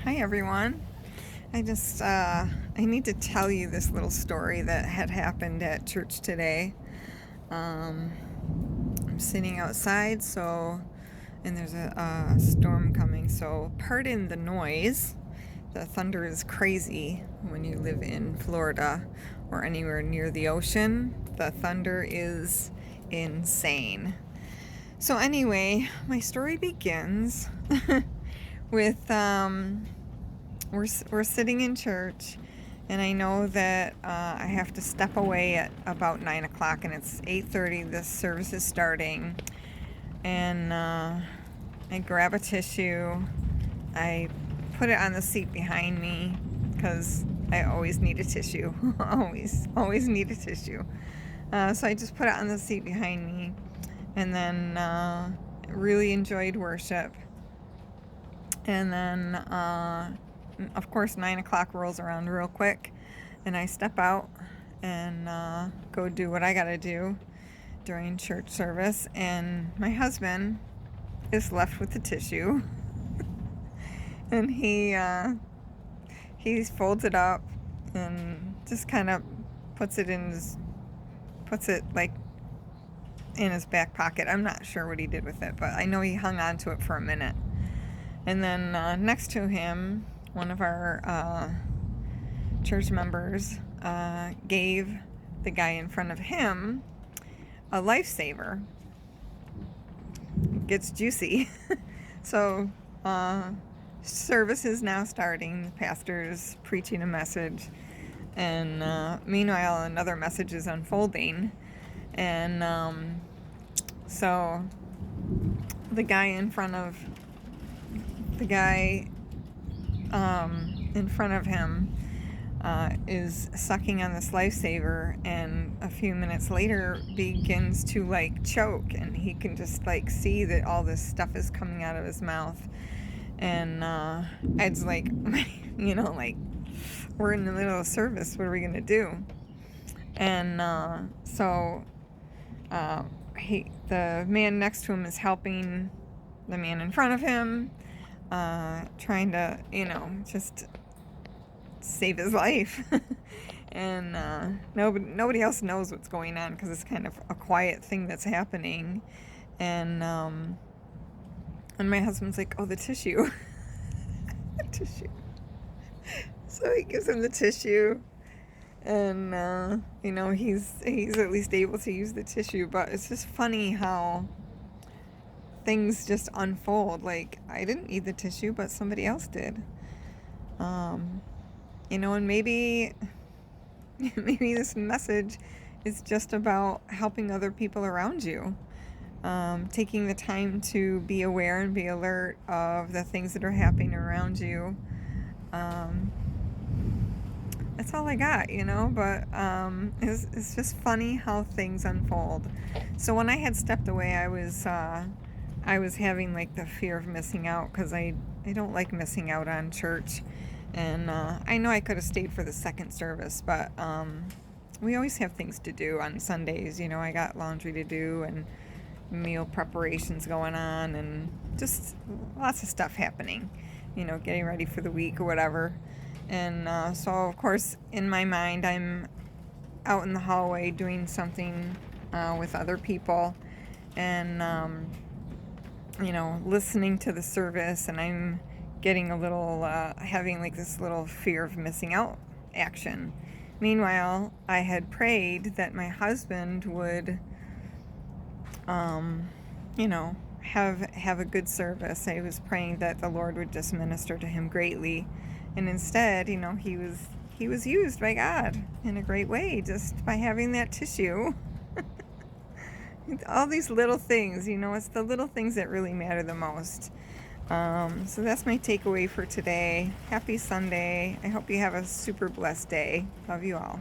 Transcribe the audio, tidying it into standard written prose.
Hi everyone. I need to tell you this little story that had happened at church today. Um, I'm sitting outside, and there's a storm coming, so pardon the noise. The thunder is crazy when you live in Florida or anywhere near the ocean. The thunder is insane. So anyway, my story begins with we're sitting in church, and I know that I have to step away at about 9 o'clock, and it's 8:30. This service is starting, and I grab a tissue. I put it on the seat behind me because I always need a tissue. always need a tissue. So I just put it on the seat behind me, and then really enjoyed worship. And then, of course, 9 o'clock rolls around real quick, and I step out and go do what I gotta do during church service. And my husband is left with the tissue, and he folds it up and just kind of puts it like in his back pocket. I'm not sure what he did with it, but I know he hung on to it for a minute. And then next to him, one of our church members gave the guy in front of him a lifesaver. It gets juicy. So service is now starting. The pastor's preaching a message. And meanwhile, another message is unfolding. And so the guy in front of him is sucking on this lifesaver, and a few minutes later begins to choke, and he can just see that all this stuff is coming out of his mouth. And Ed's like, we're in the middle of service, what are we gonna do? And so the man next to him is helping the man in front of him, trying to, just save his life. And nobody else knows what's going on because it's kind of a quiet thing that's happening. And my husband's like, oh, the tissue. The tissue. So he gives him the tissue, and he's at least able to use the tissue. But it's just funny how things just unfold. I didn't need the tissue, but somebody else did. And maybe this message is just about helping other people around you. Taking the time to be aware and be alert of the things that are happening around you. That's all I got, but it's just funny how things unfold. So when I had stepped away, I was having the fear of missing out, because I don't like missing out on church. And I know I could have stayed for the second service, but we always have things to do on Sundays. I got laundry to do and meal preparations going on, and just lots of stuff happening, getting ready for the week or whatever. And so of course in my mind I'm out in the hallway doing something with other people, and listening to the service, and I'm getting a little having this little fear of missing out action. Meanwhile, I had prayed that my husband would have a good service. I was praying that the Lord would just minister to him greatly, and instead, he was used by God in a great way just by having that tissue. All these little things, it's the little things that really matter the most. So that's my takeaway for today. Happy Sunday. I hope you have a super blessed day. Love you all.